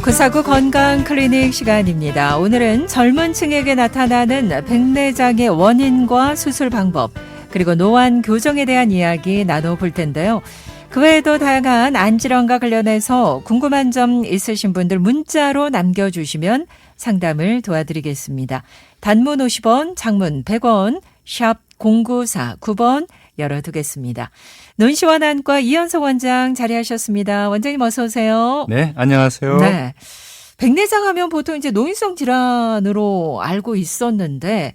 구사구 건강 클리닉 시간입니다. 오늘은 젊은 층에게 나타나는 백내장의 원인과 수술 방법, 그리고 노안 교정에 대한 이야기 나눠볼 텐데요. 그 외에도 다양한 안질환과 관련해서 궁금한 점 있으신 분들 문자로 남겨주시면 상담을 도와드리겠습니다. 단문 50원, 장문 100원, 샵 0949번 열어두겠습니다. 논시원안과 이현석 원장 자리하셨습니다. 원장님 어서 오세요. 네, 안녕하세요. 네, 백내장 하면 보통 이제 노인성 질환으로 알고 있었는데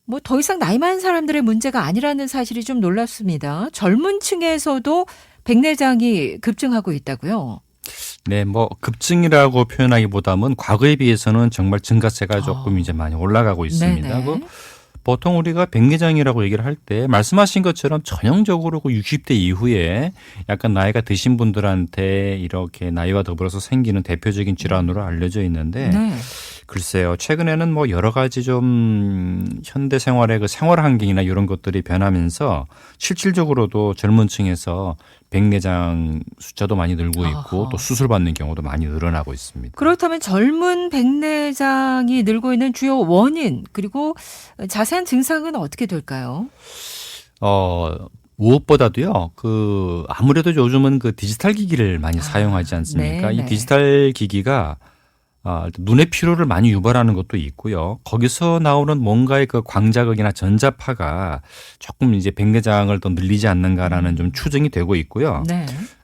뭐 더 이상 나이 많은 사람들의 문제가 아니라는 사실이 좀 놀랍습니다. 젊은 층에서도 백내장이 급증하고 있다고요? 네, 뭐 급증이라고 표현하기보다는 과거에 비해서는 정말 증가세가 조금 이제 많이 올라가고 있습니다. 그 보통 우리가 백내장이라고 얘기를 할 때 말씀하신 것처럼 전형적으로 그 60대 이후에 약간 나이가 드신 분들한테 이렇게 나이와 더불어서 생기는 대표적인 질환으로 알려져 있는데 글쎄요, 최근에는 뭐 여러 가지 좀 현대 생활의 그 생활 환경이나 이런 것들이 변하면서 실질적으로도 젊은 층에서 백내장 숫자도 많이 늘고 있고 또 수술받는 경우도 많이 늘어나고 있습니다. 그렇다면 젊은 백내장이 늘고 있는 주요 원인 그리고 자세한 증상은 어떻게 될까요? 무엇보다도요, 아무래도 요즘은 그 디지털 기기를 많이 사용하지 않습니까? 이 디지털 기기가 눈의 피로를 많이 유발하는 것도 있고요. 거기서 나오는 뭔가의 그 광자극이나 전자파가 조금 이제 백내장을 더 늘리지 않는가라는 좀 추정이 되고 있고요.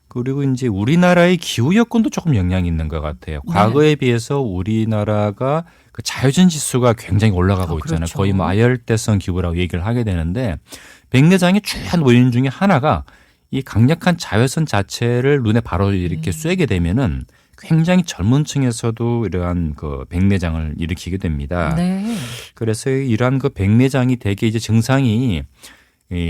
그리고 이제 우리나라의 기후 여건도 조금 영향이 있는 것 같아요. 과거에 비해서 우리나라가 그 자외선 지수가 굉장히 올라가고 있잖아요. 그렇죠. 거의 뭐 아열대성 기후라고 얘기를 하게 되는데 백내장의 주요한 원인 중에 하나가 이 강력한 자외선 자체를 눈에 바로 이렇게 쐬게 되면은 굉장히 젊은 층에서도 이러한 그 백내장을 일으키게 됩니다. 그래서 이러한 그 백내장이 대개 이제 증상이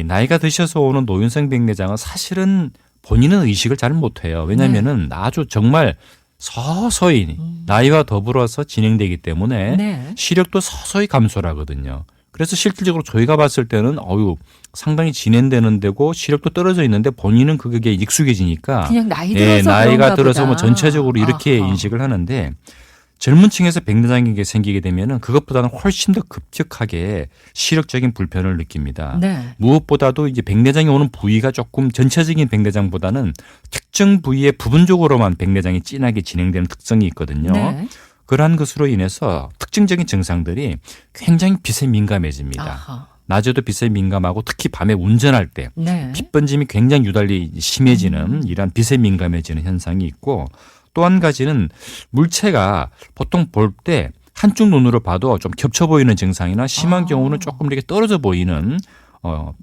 나이가 드셔서 오는 노인성 백내장은 사실은 본인은 의식을 잘 못해요. 왜냐하면은 아주 정말 서서히 나이와 더불어서 진행되기 때문에 시력도 서서히 감소를 하거든요. 그래서 실질적으로 저희가 봤을 때는 상당히 진행되는 데고 시력도 떨어져 있는데 본인은 그게 익숙해지니까 그냥 나이가 나이가 들어서 뭐 전체적으로 이렇게 인식을 하는데 젊은 층에서 백내장이 생기게 되면은 그것보다는 훨씬 더 급격하게 시력적인 불편을 느낍니다. 무엇보다도 이제 백내장이 오는 부위가 조금 전체적인 백내장보다는 특정 부위에 부분적으로만 백내장이 진하게 진행되는 특성이 있거든요. 그러한 것으로 인해서 특징적인 증상들이 굉장히 빛에 민감해집니다. 낮에도 빛에 민감하고 특히 밤에 운전할 때 빛 번짐이 굉장히 유달리 심해지는 이러한 빛에 민감해지는 현상이 있고 또 한 가지는 물체가 보통 볼 때 한쪽 눈으로 봐도 좀 겹쳐 보이는 증상이나 심한 경우는 조금 이렇게 떨어져 보이는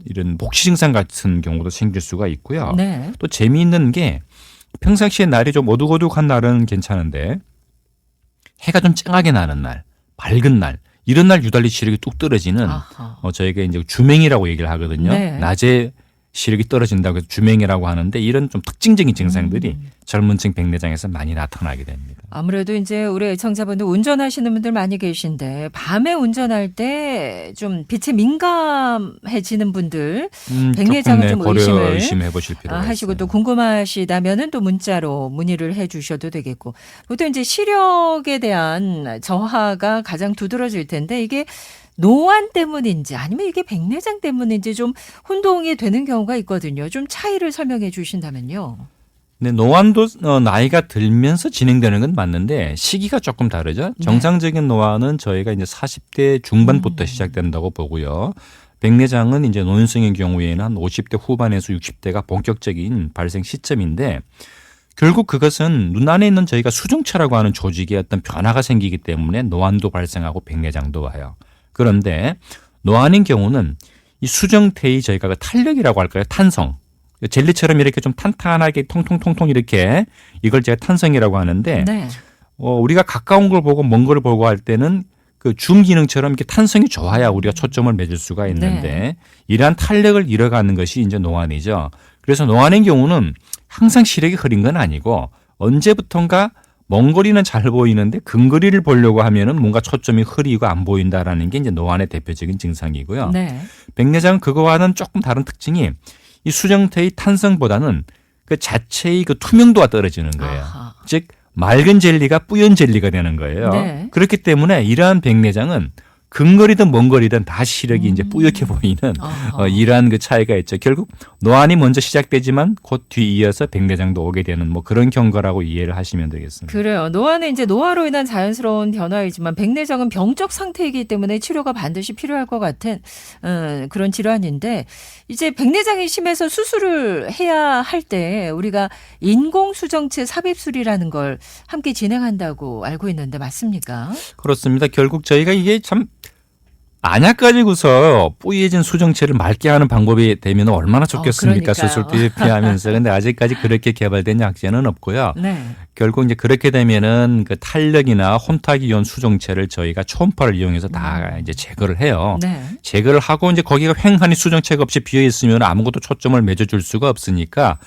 이런 복시 증상 같은 경우도 생길 수가 있고요. 또 재미있는 게 평상시에 날이 좀 어둑어둑한 날은 괜찮은데 해가 좀 쨍하게 나는 날, 밝은 날, 이런 날 유달리 시력이 뚝 떨어지는 저희가 이제 주맹이라고 얘기를 하거든요. 낮에 시력이 떨어진다고 해서 주맹이라고 하는데 이런 좀 특징적인 증상들이 젊은 층 백내장에서 많이 나타나게 됩니다. 아무래도 이제 우리 애청자분들 운전하시는 분들 많이 계신데 밤에 운전할 때 좀 빛에 민감해지는 분들 백내장을 좀 의심해 보실 필요가 하시고 있어요. 또 궁금하시다면은 또 문자로 문의를 해 주셔도 되겠고 보통 이제 시력에 대한 저하가 가장 두드러질 텐데 이게 노안 때문인지 아니면 이게 백내장 때문인지 좀 혼동이 되는 경우가 있거든요. 좀 차이를 설명해 주신다면요. 네, 노안도 나이가 들면서 진행되는 건 맞는데 시기가 조금 다르죠. 정상적인 노안은 저희가 이제 40대 중반부터 시작된다고 보고요. 백내장은 이제 노인성의 경우에는 한 50대 후반에서 60대가 본격적인 발생 시점인데 결국 그것은 눈 안에 있는 저희가 수중체라고 하는 조직에 어떤 변화가 생기기 때문에 노안도 발생하고 백내장도 와요. 그런데 노안인 경우는 이 수정태의 저희가 그 탄력이라고 할까요? 탄성. 젤리처럼 이렇게 좀 탄탄하게 통통통통 이렇게 이걸 제가 탄성이라고 하는데 우리가 가까운 걸 보고 먼 걸 보고 할 때는 그 줌 기능처럼 이렇게 탄성이 좋아야 우리가 초점을 맺을 수가 있는데 이러한 탄력을 잃어가는 것이 이제 노안이죠. 그래서 노안인 경우는 항상 시력이 흐린 건 아니고 언제부턴가 먼 거리는 잘 보이는데 근거리를 보려고 하면은 뭔가 초점이 흐리고 안 보인다라는 게 이제 노안의 대표적인 증상이고요. 백내장은 그거와는 조금 다른 특징이 이 수정태의 탄성보다는 그 자체의 그 투명도가 떨어지는 거예요. 즉 맑은 젤리가 뿌연 젤리가 되는 거예요. 네. 그렇기 때문에 이러한 백내장은 근거리든 먼 거리든 다 시력이 이제 뿌옇게 보이는 이러한 그 차이가 있죠. 결국 노안이 먼저 시작되지만 곧 뒤이어서 백내장도 오게 되는 뭐 그런 경과라고 이해를 하시면 되겠습니다. 그래요. 노안은 이제 노화로 인한 자연스러운 변화이지만 백내장은 병적 상태이기 때문에 치료가 반드시 필요할 것 같은 그런 질환인데 이제 백내장이 심해서 수술을 해야 할 때 우리가 인공수정체 삽입술이라는 걸 함께 진행한다고 알고 있는데 맞습니까? 그렇습니다. 결국 저희가 이게 참 안약 가지고서 뿌얘진 수정체를 맑게 하는 방법이 되면 얼마나 좋겠습니까? 수술 피하면서. 근데 아직까지 그렇게 개발된 약제는 없고요. 네. 결국 이제 그렇게 되면은 그 탄력이나 혼탁이 이온 수정체를 저희가 초음파를 이용해서 다 이제 제거를 해요. 네. 제거를 하고 이제 거기가 횡하니 수정체가 없이 비어 있으면 아무것도 초점을 맺어줄 수가 없으니까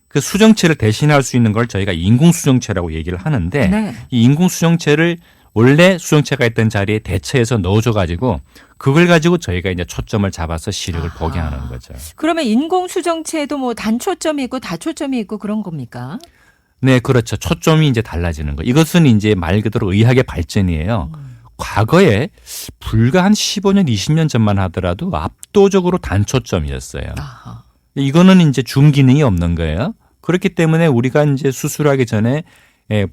그 수정체를 대신할 수 있는 걸 저희가 인공수정체라고 얘기를 하는데 네. 이 인공수정체를 원래 수정체가 있던 자리에 대체해서 넣어줘가지고 그걸 가지고 저희가 이제 초점을 잡아서 시력을 보게 하는 거죠. 그러면 인공수정체도 뭐 단초점이 있고 다초점이 있고 그런 겁니까? 네, 그렇죠. 초점이 이제 달라지는 거. 이것은 이제 말 그대로 의학의 발전이에요. 과거에 불과 한 15년, 20년 전만 하더라도 압도적으로 단초점이었어요. 아하. 이거는 이제 줌 기능이 없는 거예요. 그렇기 때문에 우리가 이제 수술하기 전에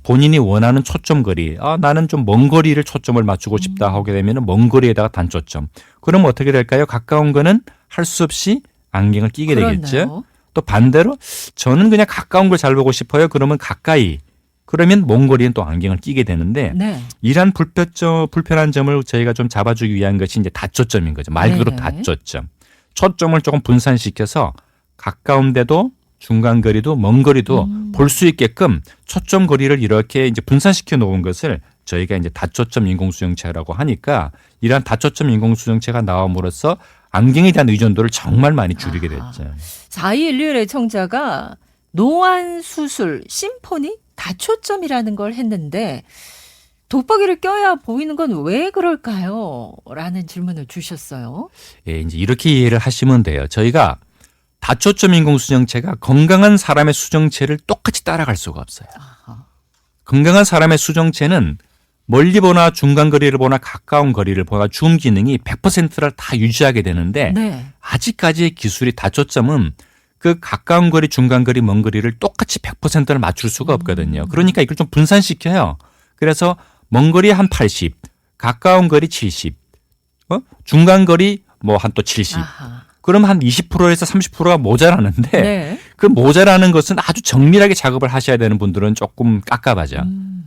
본인이 원하는 초점 거리, 나는 좀 먼 거리를 초점을 맞추고 싶다 하게 되면 먼 거리에다가 단초점. 그럼 어떻게 될까요? 가까운 거는 할 수 없이 안경을 끼게 되겠죠. 또 반대로 저는 그냥 가까운 걸 잘 보고 싶어요. 그러면 가까이. 그러면 먼 거리는 또 안경을 끼게 되는데 네. 이러한 불편한 점을 저희가 좀 잡아주기 위한 것이 이제 다초점인 거죠. 말 그대로 다초점. 초점을 조금 분산시켜서 가까운데도 중간 거리도 먼 거리도 볼 수 있게끔 초점 거리를 이렇게 이제 분산시켜 놓은 것을 저희가 이제 다초점 인공수정체라고 하니까 이러한 다초점 인공수정체가 나옴으로써 안경에 대한 의존도를 정말 많이 줄이게 됐죠. 4211 애청자가 노안 수술 심포니 다초점이라는 걸 했는데 돋보기를 껴야 보이는 건 왜 그럴까요? 라는 질문을 주셨어요. 예, 이제 이렇게 이해를 하시면 돼요. 저희가 다초점 인공수정체가 건강한 사람의 수정체를 똑같이 따라갈 수가 없어요. 아하. 건강한 사람의 수정체는 멀리 보나 중간 거리를 보나 가까운 거리를 보나 줌 기능이 100%를 다 유지하게 되는데 네. 아직까지의 기술이 다초점은 그 가까운 거리, 중간 거리, 먼 거리를 똑같이 100%를 맞출 수가 없거든요. 그러니까 이걸 좀 분산시켜요. 그래서 먼 거리 한 80, 가까운 거리 70, 중간 거리 뭐 한 또 70. 아하. 그럼 한 20%에서 30%가 모자라는데 네. 그 모자라는 것은 아주 정밀하게 작업을 하셔야 되는 분들은 조금 깝깝하죠.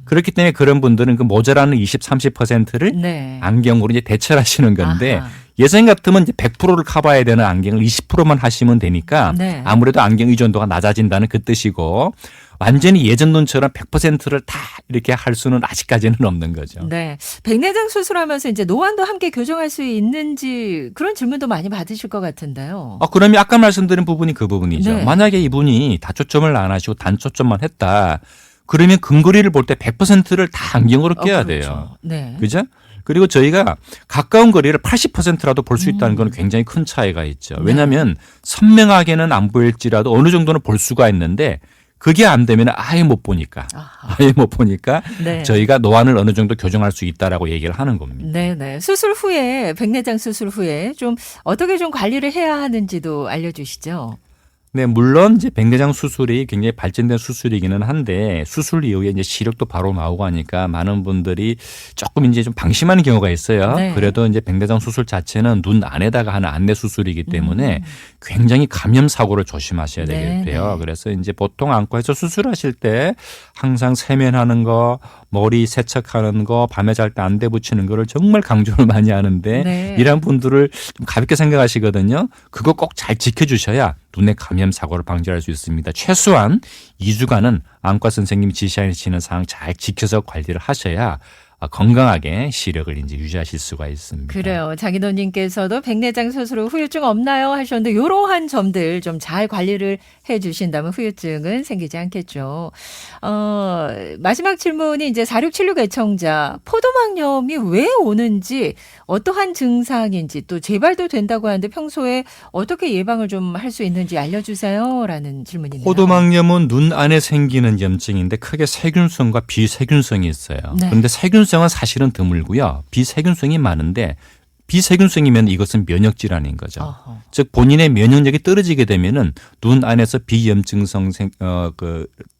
그렇기 때문에 그런 분들은 그 모자라는 20, 30%를 네. 안경으로 이제 대체를 하시는 건데 아하. 예전 같으면 이제 100%를 커버해야 되는 안경을 20%만 하시면 되니까 네. 아무래도 안경 의존도가 낮아진다는 그 뜻이고 완전히 예전 눈처럼 100%를 다 이렇게 할 수는 아직까지는 없는 거죠. 네. 백내장 수술하면서 이제 노안도 함께 교정할 수 있는지 그런 질문도 많이 받으실 것 같은데요. 그러면 아까 말씀드린 부분이 그 부분이죠. 네. 만약에 이분이 다초점을 안 하시고 단초점만 했다. 그러면 근거리를 볼 때 100%를 다 안경으로 껴야 그렇죠. 돼요. 네. 그죠? 그리고 저희가 가까운 거리를 80%라도 볼 수 있다는 건 굉장히 큰 차이가 있죠. 왜냐하면 선명하게는 안 보일지라도 어느 정도는 볼 수가 있는데 그게 안 되면 아예 못 보니까 네. 저희가 노안을 어느 정도 교정할 수 있다라고 얘기를 하는 겁니다. 네네. 수술 후에 백내장 수술 후에 좀 어떻게 좀 관리를 해야 하는지도 알려주시죠. 네, 물론 이제 백내장 수술이 굉장히 발전된 수술이기는 한데 수술 이후에 이제 시력도 바로 나오고 하니까 많은 분들이 조금 이제 좀 방심하는 경우가 있어요. 네. 그래도 이제 백내장 수술 자체는 눈 안에다가 하는 안내 수술이기 때문에 굉장히 감염 사고를 조심하셔야 되겠대요. 네. 그래서 이제 보통 안과에서 수술하실 때 항상 세면하는 거, 머리 세척하는 거, 밤에 잘 때 안대 붙이는 거를 정말 강조를 많이 하는데 네. 이런 분들을 좀 가볍게 생각하시거든요. 그거 꼭 잘 지켜주셔야 눈의 감염 사고를 방지할 수 있습니다. 최소한 2주간은 안과 선생님이 지시하시는 사항 잘 지켜서 관리를 하셔야 건강하게 시력을 이제 유지하실 수가 있습니다. 그래요. 장인호님께서도 백내장 수술 후 후유증 없나요? 하셨는데 이러한 점들 좀 잘 관리를 해 주신다면 후유증은 생기지 않겠죠. 마지막 질문이 이제 4676 애청자 포도막염이 왜 오는지 어떠한 증상인지 또 재발도 된다고 하는데 평소에 어떻게 예방을 좀 할 수 있는지 알려주세요. 라는 질문이네요. 포도막염은 눈 안에 생기는 염증인데 크게 세균성과 비세균성이 있어요. 네. 그런데 세균성은 사실은 드물고요. 비세균성이 많은데 비세균성이면 이것은 면역 질환인 거죠. 어허. 즉 본인의 면역력이 떨어지게 되면은 눈 안에서 비염증성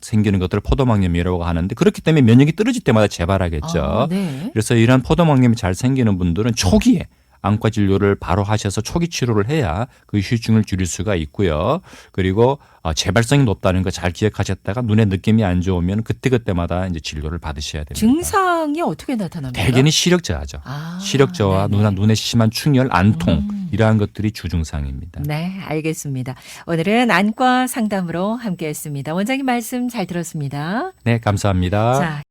생기는 것들을 포도막염이라고 하는데 그렇기 때문에 면역이 떨어질 때마다 재발하겠죠. 네. 그래서 이러한 포도막염이 잘 생기는 분들은 초기에 안과 진료를 바로 하셔서 초기 치료를 해야 그 후유증을 줄일 수가 있고요. 그리고 재발성이 높다는 거 잘 기억하셨다가 눈에 느낌이 안 좋으면 그때그때마다 이제 진료를 받으셔야 됩니다. 증상이 어떻게 나타납니까? 대개는 시력 저하죠. 시력 저하, 네네. 눈에 심한 충혈, 안통 이러한 것들이 주증상입니다. 네, 알겠습니다. 오늘은 안과 상담으로 함께했습니다. 원장님 말씀 잘 들었습니다. 네, 감사합니다. 자.